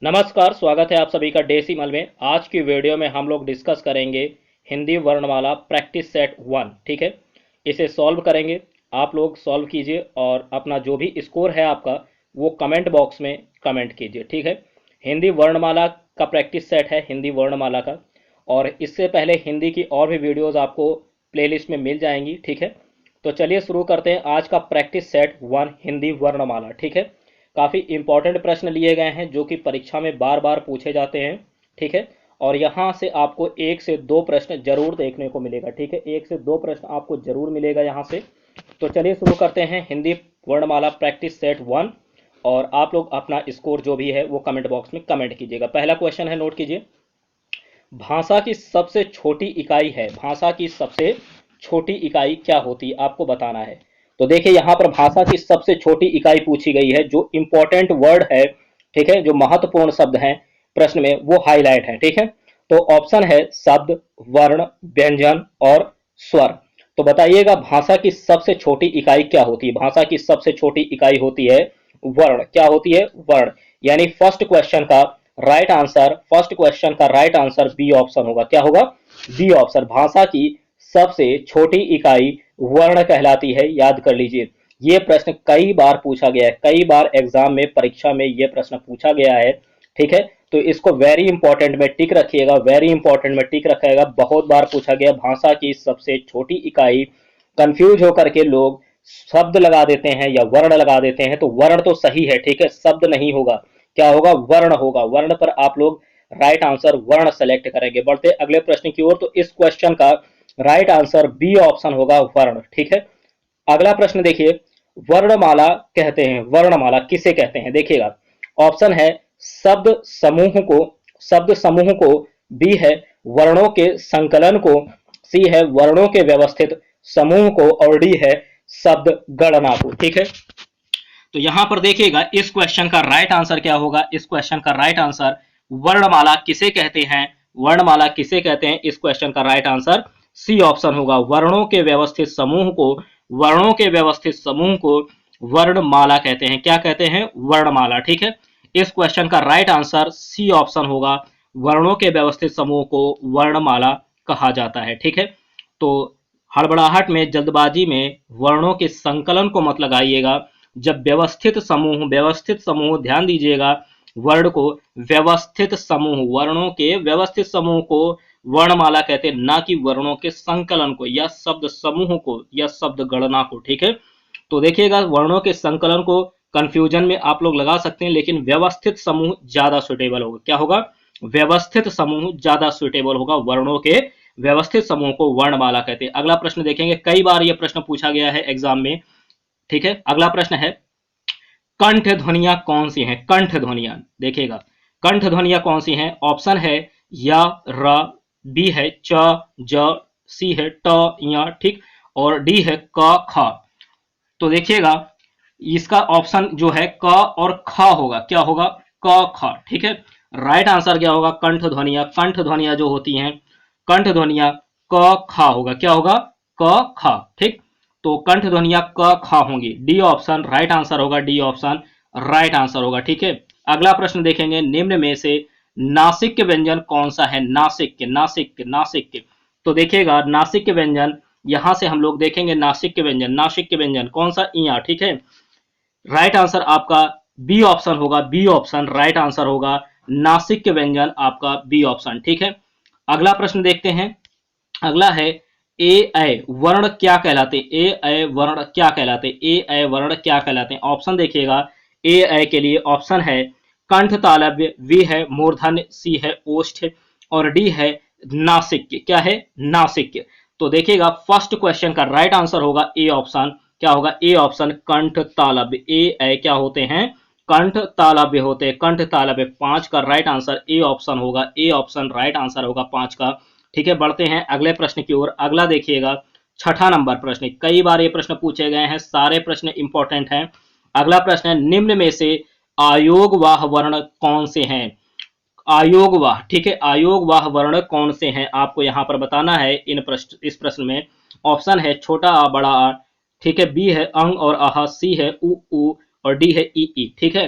नमस्कार, स्वागत है आप सभी का डेसिमल में। आज की वीडियो में हम लोग डिस्कस करेंगे हिंदी वर्णमाला प्रैक्टिस सेट 1। ठीक है, इसे सॉल्व करेंगे। आप लोग सॉल्व कीजिए और अपना जो भी स्कोर है आपका वो कमेंट बॉक्स में कमेंट कीजिए। ठीक है, हिंदी वर्णमाला का प्रैक्टिस सेट है हिंदी वर्णमाला का, और इससे पहले हिंदी की और भी वीडियोज़ आपको प्लेलिस्ट में मिल जाएंगी। ठीक है, तो चलिए शुरू करते हैं आज का प्रैक्टिस सेट 1 हिंदी वर्णमाला। ठीक है, काफ़ी इंपॉर्टेंट प्रश्न लिए गए हैं जो कि परीक्षा में बार बार पूछे जाते हैं। ठीक है, और यहाँ से आपको 1 से 2 प्रश्न जरूर देखने को मिलेगा। ठीक है, 1 से 2 प्रश्न आपको जरूर मिलेगा यहाँ से। तो चलिए शुरू करते हैं हिंदी वर्णमाला प्रैक्टिस सेट 1, और आप लोग अपना स्कोर जो भी है वो कमेंट बॉक्स में कमेंट कीजिएगा। पहला क्वेश्चन है, नोट कीजिए। भाषा की सबसे छोटी इकाई है, भाषा की सबसे छोटी इकाई क्या होती है आपको बताना है। तो देखिए यहाँ पर भाषा की सबसे छोटी इकाई पूछी गई है। जो इंपॉर्टेंट वर्ड है, ठीक है, जो महत्वपूर्ण शब्द हैं प्रश्न में वो हाईलाइट है। ठीक है, तो ऑप्शन है शब्द, वर्ण, व्यंजन और स्वर। तो बताइएगा भाषा की सबसे छोटी इकाई क्या होती है। भाषा की सबसे छोटी इकाई होती है वर्ण। क्या होती है? वर्ण। यानी फर्स्ट क्वेश्चन का राइट आंसर बी ऑप्शन होगा। क्या होगा? B option. भाषा की सबसे छोटी इकाई वर्ण कहलाती है। याद कर लीजिए, ये प्रश्न कई बार पूछा गया है, कई बार एग्जाम में परीक्षा में ये प्रश्न पूछा गया है। ठीक है, तो इसको वेरी इंपॉर्टेंट में टिक रखिएगा, वेरी इंपॉर्टेंट में टिक रखिएगा। बहुत बार पूछा गया भाषा की सबसे छोटी इकाई। कंफ्यूज होकर के लोग शब्द लगा देते हैं या वर्ण लगा देते हैं, तो वर्ण तो सही है। ठीक है, शब्द नहीं होगा। क्या होगा? वर्ण होगा। वर्ण पर आप लोग राइट आंसर वर्ण सेलेक्ट करेंगे। बढ़ते अगले प्रश्न की ओर। तो इस क्वेश्चन का राइट आंसर बी ऑप्शन होगा, वर्ण। ठीक है, अगला प्रश्न देखिए। वर्णमाला कहते हैं, वर्णमाला किसे कहते हैं? देखिएगा, ऑप्शन है शब्द समूह को, बी है वर्णों के संकलन को, सी है वर्णों के व्यवस्थित समूह को, और डी है शब्द गणना को। ठीक है, तो यहां पर देखिएगा इस क्वेश्चन का राइट आंसर क्या होगा। इस क्वेश्चन का राइट आंसर वर्णमाला किसे कहते हैं, वर्णमाला किसे कहते हैं, इस क्वेश्चन का राइट आंसर सी ऑप्शन होगा। वर्णों के व्यवस्थित समूह को, वर्णों के व्यवस्थित समूह को वर्णमाला कहते हैं। क्या कहते हैं? वर्णमाला। ठीक है, इस क्वेश्चन का राइट आंसर सी ऑप्शन होगा। वर्णों के व्यवस्थित समूह को वर्णमाला कहा जाता है। ठीक है, तो हड़बड़ाहट में, जल्दबाजी में वर्णों के संकलन को मत लगाइएगा। जब व्यवस्थित समूह, ध्यान दीजिएगा, वर्ण को व्यवस्थित समूह, वर्णों के व्यवस्थित समूह को वर्णमाला कहते हैं, ना कि वर्णों के संकलन को या शब्द समूह को या शब्द गणना को। ठीक है, तो देखिएगा वर्णों के संकलन को कंफ्यूजन में आप लोग लगा सकते हैं, लेकिन व्यवस्थित समूह ज्यादा सुटेबल होगा। क्या होगा? व्यवस्थित समूह ज्यादा सुटेबल होगा। वर्णों के व्यवस्थित समूह को वर्णमाला कहते हैं। अगला प्रश्न देखेंगे, कई बार यह प्रश्न पूछा गया है एग्जाम में। ठीक है, अगला प्रश्न है कंठ ध्वनियां कौन सी हैं? कंठ ध्वनियां देखिएगा, कंठ ध्वनियां कौन सी हैं? ऑप्शन है या, र, बी है च, ज, सी है ट, या, ठीक, और डी है क, ख। तो देखिएगा इसका ऑप्शन जो है क और ख होगा। क्या होगा? क, ख। ठीक है, राइट आंसर क्या होगा? कंठ ध्वनियां। कंठ ध्वनियां जो होती हैं, कंठ ध्वनियां क, ख होगा। क्या होगा? क, ख। ठीक, तो कंठ ध्वनियां क, ख होंगी। डी ऑप्शन राइट आंसर होगा, डी ऑप्शन राइट आंसर होगा। ठीक है, अगला प्रश्न देखेंगे, निम्न में से नासिक व्यंजन कौन सा है? नासिक, नासिक, नासिक। तो देखिएगा नासिक व्यंजन, यहां से हम लोग देखेंगे नासिक व्यंजन, नासिक व्यंजन कौन सा? इया। ठीक है, राइट आंसर आपका बी ऑप्शन होगा, बी ऑप्शन राइट आंसर होगा। नासिक व्यंजन आपका बी ऑप्शन। ठीक है, अगला प्रश्न देखते हैं। अगला है ए ऐ वर्ण क्या कहलाते? ए ऐ वर्ण क्या कहलाते? ए ऐ वर्ण क्या कहलाते हैं? ऑप्शन देखिएगा, ए ऐ के लिए ऑप्शन है कंठ तालव्य, बी है मूर्धन्य, सी है ओष्ठ, और डी है नासिक। क्या है? नासिक। तो देखिएगा फर्स्ट क्वेश्चन का राइट आंसर होगा ए ऑप्शन। क्या होगा? ए ऑप्शन कंठ तालव्य। ए ऐ क्या होते हैं? कंठ तालव्य होते हैं। कंठ तालव्य 5 का राइट आंसर ए ऑप्शन होगा। ए ऑप्शन राइट आंसर होगा 5 का। ठीक है, बढ़ते हैं अगले प्रश्न की ओर। अगला देखिएगा, छठा नंबर प्रश्न। कई बार ये प्रश्न पूछे गए हैं, सारे प्रश्न इंपॉर्टेंट हैं। अगला प्रश्न है, निम्न में से आयोगवाह वर्ण कौन से हैं? आयोगवाह। ठीक है, आयोगवाह वर्ण कौन से हैं आपको यहां पर बताना है। इस प्रश्न में ऑप्शन है छोटा आ, बड़ा आ, ठीक है, बी है अंग और आहा, सी है उ, और डी है ई। ठीक है,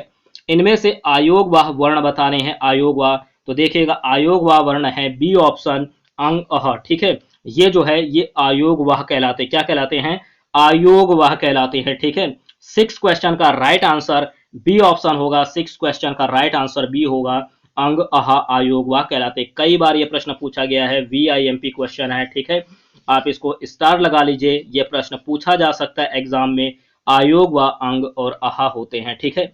इनमें से आयोगवाह वर्ण बताने हैं। आयोगवाह, तो देखिएगा आयोगवाह वर्ण है बी ऑप्शन अंग अह, ठीक है। ये जो है ये आयोगवाह कहलाते, क्या कहलाते हैं? आयोगवाह कहलाते हैं, ठीक है। 6 क्वेश्चन का राइट आंसर बी ऑप्शन होगा। 6 क्वेश्चन का राइट आंसर बी होगा, अंग अह आयोगवाह कहलाते। कई बार ये प्रश्न पूछा गया है, VIMP क्वेश्चन है, ठीक है। आप इसको स्टार लगा लीजिए, ये प्रश्न पूछा जा सकता है एग्जाम में। आयोगवाह अंग और अहा होते हैं, ठीक है।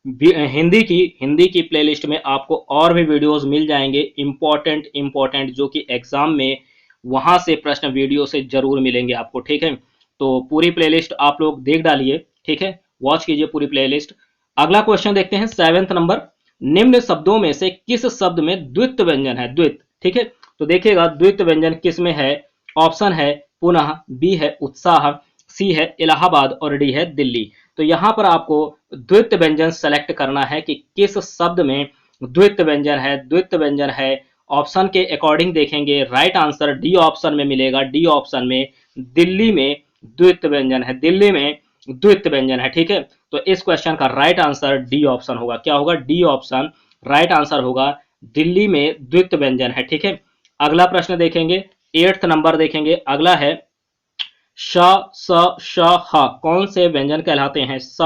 हिंदी की प्लेलिस्ट में आपको और भी वीडियोस मिल जाएंगे इंपॉर्टेंट जो कि एग्जाम में वहां से प्रश्न वीडियो से जरूर मिलेंगे आपको, ठीक है। तो पूरी प्लेलिस्ट आप लोग देख डालिए, ठीक है, वॉच कीजिए पूरी प्लेलिस्ट। अगला क्वेश्चन देखते हैं 7th नंबर। निम्न शब्दों में से किस शब्द में द्वित्व व्यंजन है? द्वित्व, ठीक है। तो देखिएगा द्वित्व व्यंजन किस में है? ऑप्शन है पुनः, बी है उत्साह, सी है इलाहाबाद और डी है दिल्ली। तो यहां पर आपको द्वित्व व्यंजन सेलेक्ट करना है कि किस शब्द में द्वित्व व्यंजन है। द्वित्व व्यंजन है, ऑप्शन के अकॉर्डिंग देखेंगे, राइट आंसर डी ऑप्शन में मिलेगा। डी ऑप्शन में दिल्ली में द्वित्व व्यंजन है, दिल्ली में द्वित्व व्यंजन है, ठीक है। तो इस क्वेश्चन का राइट आंसर डी ऑप्शन होगा। क्या होगा? डी ऑप्शन राइट आंसर होगा, दिल्ली में द्वित्व व्यंजन है, ठीक है। अगला प्रश्न देखेंगे, 8th नंबर देखेंगे। अगला है श स श ह कौन से व्यंजन कहलाते हैं? स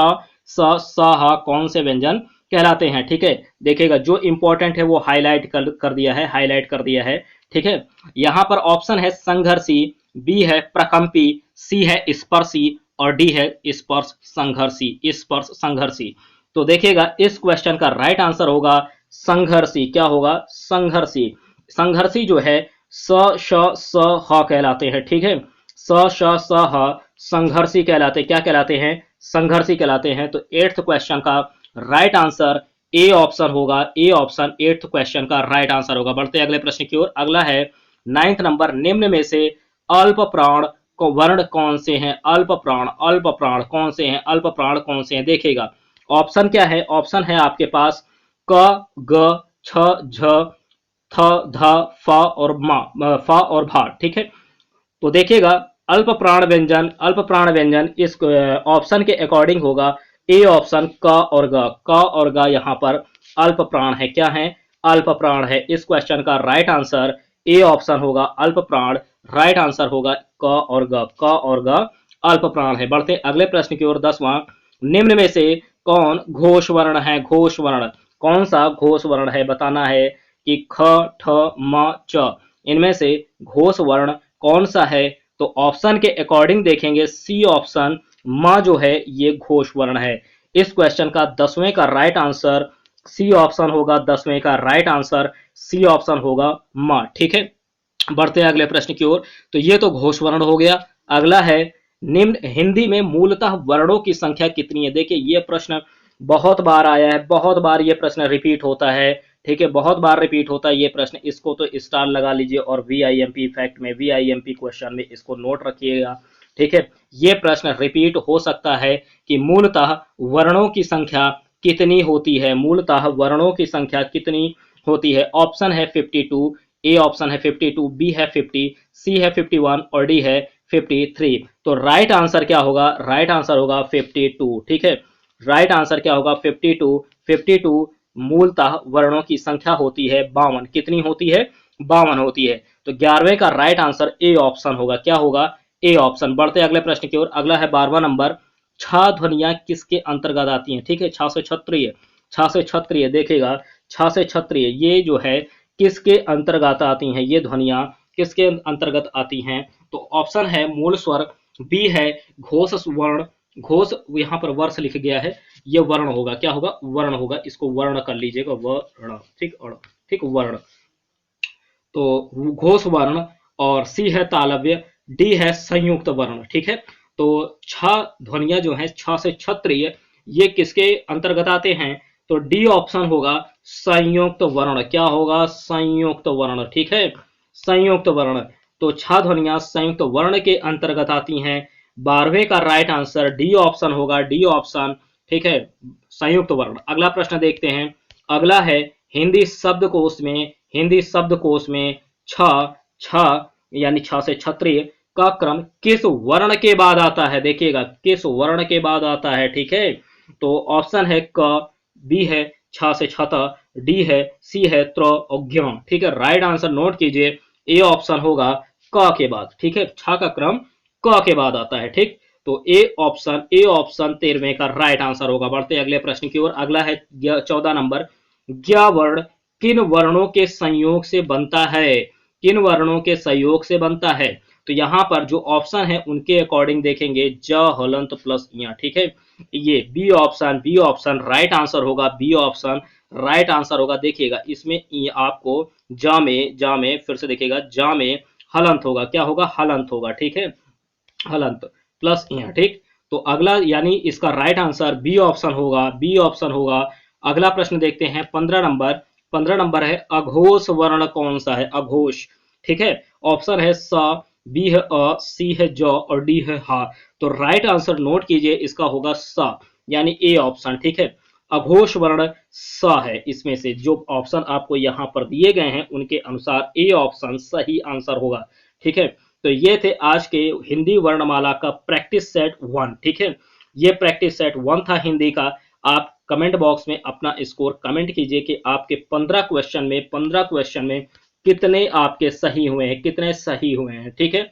स ह कौन से व्यंजन कहलाते हैं, ठीक है। देखिएगा जो इंपॉर्टेंट है वो हाईलाइट कर दिया है, हाईलाइट कर दिया है, ठीक है। यहां पर ऑप्शन है संघर्षी, बी है प्रकंपी, सी है स्पर्शी और डी है स्पर्श संघर्षी, स्पर्श संघर्षी। तो देखिएगा इस क्वेश्चन का राइट आंसर होगा संघर्षी। क्या होगा? संघर्षी। संघर्षी जो है स श स ह कहलाते हैं, ठीक है। स श स ह संघर्षी कहलाते, क्या कहलाते हैं? संघर्षी कहलाते हैं। तो 8th क्वेश्चन का राइट आंसर ए ऑप्शन होगा। ए ऑप्शन 8th क्वेश्चन का राइट आंसर होगा। बढ़ते हैं अगले प्रश्न की ओर। अगला है 9th नंबर। निम्न में से अल्प प्राण को वर्ण कौन से हैं? अल्प प्राण कौन से हैं? अल्प प्राण कौन से हैं? देखिएगा ऑप्शन क्या है? ऑप्शन है आपके पास क, ग, छ, झ, थ, ध, फ और भा, ठीक है। तो देखिएगा अल्प प्राण व्यंजन इस ऑप्शन के अकॉर्डिंग होगा ए ऑप्शन क और ग। क और ग यहाँ पर अल्प प्राण है। क्या है? अल्प प्राण है। इस क्वेश्चन का राइट आंसर ए ऑप्शन होगा, अल्प प्राण। राइट आंसर होगा क और ग। क और ग अल्प प्राण है। बढ़ते अगले प्रश्न की ओर। 10वां। निम्न में से कौन घोष वर्ण है? घोष वर्ण कौन सा घोष वर्ण है? बताना है कि ख, ठ, म, च इनमें से घोष वर्ण कौन सा है? तो ऑप्शन के अकॉर्डिंग देखेंगे सी ऑप्शन म जो है ये घोष वर्ण है। इस क्वेश्चन का 10वें का राइट आंसर सी ऑप्शन होगा। 10वें का राइट आंसर सी ऑप्शन होगा म, ठीक है। बढ़ते हैं अगले प्रश्न की ओर। तो ये तो घोष वर्ण हो गया। अगला है निम्न हिंदी में मूलतः वर्णों की संख्या कितनी है? देखिए ये प्रश्न बहुत बार आया है, बहुत बार ये प्रश्न रिपीट होता है, ठीक है, बहुत बार रिपीट होता है ये प्रश्न। इसको तो स्टार लगा लीजिए और VIMP फैक्ट में, VIMP क्वेश्चन में इसको नोट रखिएगा, ठीक है। ये प्रश्न रिपीट हो सकता है कि मूलतः वर्णों की संख्या कितनी होती है? मूलतः वर्णों की संख्या कितनी होती है? ऑप्शन है 52, ए ऑप्शन है 52, बी है 50, सी है 51 और डी है 53। तो राइट आंसर क्या होगा? राइट आंसर होगा 52, ठीक है। राइट आंसर क्या होगा? 52। 52 मूलतः वर्णों की संख्या होती है 52। कितनी होती है? 52 होती है। तो 11वें का राइट आंसर ए ऑप्शन होगा। क्या होगा? A option. बढ़ते अगले प्रश्न की ओर। अगला है 12वां नंबर। छह ध्वनियां किसके अंतर्गत आती हैं? ठीक है, छह से क्षत्रिय। छह से क्षत्रिय देखिएगा, छह से क्षत्रिय ये जो है किसके अंतर्गत आती हैं? ये ध्वनियां किसके अंतर्गत आती हैं? तो ऑप्शन है मूल स्वर, बी है घोष वर्ण। घोष यहाँ पर वर्ष लिख गया है, ये वर्ण होगा। क्या होगा? वर्ण होगा। इसको वर्ण कर लीजिएगा, वर्ण, ठीक, ठीक, वर्ण। तो घोष वर्ण और सी है तालव्य, डी है संयुक्त वर्ण, ठीक है। तो छह ध्वनियां जो हैं छह से क्षत्रिय ये किसके अंतर्गत आते हैं? तो डी ऑप्शन होगा संयुक्त वर्ण। क्या होगा? संयुक्त वर्ण, ठीक है, संयुक्त वर्ण। तो छह ध्वनियां संयुक्त वर्ण के अंतर्गत आती हैं। 12वें का राइट आंसर डी ऑप्शन होगा। डी ऑप्शन, ठीक है, संयुक्त वर्ण। अगला प्रश्न देखते हैं। अगला है हिंदी शब्दकोश में, हिंदी शब्दकोश में छ छ यानी छ से क्षत्रिय का क्रम किस वर्ण के बाद आता है? देखिएगा किस वर्ण के बाद आता है, ठीक है। तो ऑप्शन है क, बी है छ से छत, डी है, सी है त्र और ज्ञ। ठीक है, राइट आंसर नोट कीजिए, ए ऑप्शन होगा क के बाद। ठीक है, छ का क्रम क के बाद आता है। ठीक, तो ए ऑप्शन 13वें का राइट आंसर होगा। बढ़ते अगले प्रश्न की ओर। अगला है 14 नंबर, ज्ञ वर्ण किन वर्णों के संयोग से बनता है? किन वर्णों के संयोग से बनता है? तो यहां पर जो ऑप्शन है उनके अकॉर्डिंग देखेंगे, ज हलंत प्लस य। ठीक है, ये बी ऑप्शन राइट आंसर होगा। बी ऑप्शन राइट आंसर होगा। देखिएगा इसमें आपको जा में फिर से देखिएगा, जा में हलंत होगा। क्या होगा? हलंत होगा। ठीक है, हलंत प्लस य। ठीक, तो अगला यानी इसका राइट आंसर बी ऑप्शन होगा। बी ऑप्शन होगा। अगला प्रश्न देखते हैं 15 नंबर। 15 नंबर है, अघोष वर्ण कौन सा है? अघोष। ठीक है, ऑप्शन है स, बी है अ, सी है ज और डी है हा। तो राइट आंसर नोट कीजिए, इसका होगा स, यानी ए ऑप्शन। ठीक है, अघोष वर्ण स है। इसमें से जो ऑप्शन आपको यहां पर दिए गए हैं उनके अनुसार ए ऑप्शन सही आंसर होगा। ठीक है, तो ये थे आज के हिंदी वर्णमाला का प्रैक्टिस सेट 1। ठीक है, ये प्रैक्टिस सेट 1 था हिंदी का। आप कमेंट बॉक्स में अपना स्कोर कमेंट कीजिए कि आपके 15 क्वेश्चन में कितने आपके सही हुए हैं, कितने सही हुए हैं। ठीक है,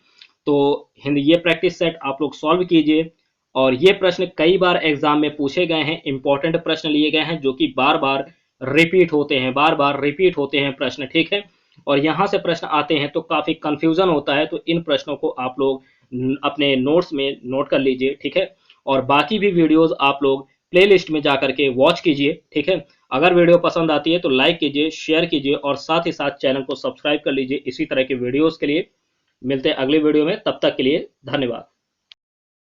तो हिंदी ये प्रैक्टिस सेट आप लोग सॉल्व कीजिए। और ये प्रश्न कई बार एग्जाम में पूछे गए हैं, इंपॉर्टेंट प्रश्न लिए गए हैं जो कि बार बार रिपीट होते हैं, बार बार रिपीट होते हैं प्रश्न। ठीक है, और यहाँ से प्रश्न आते हैं तो काफी कंफ्यूजन होता है, तो इन प्रश्नों को आप लोग अपने नोट्स में नोट कर लीजिए। ठीक है, और बाकी भी वीडियोस आप लोग प्लेलिस्ट में जाकर के वॉच कीजिए। ठीक है, अगर वीडियो पसंद आती है तो लाइक कीजिए, शेयर कीजिए और साथ ही साथ चैनल को सब्सक्राइब कर लीजिए इसी तरह के वीडियोस के लिए। मिलते हैं अगले वीडियो में, तब तक के लिए धन्यवाद।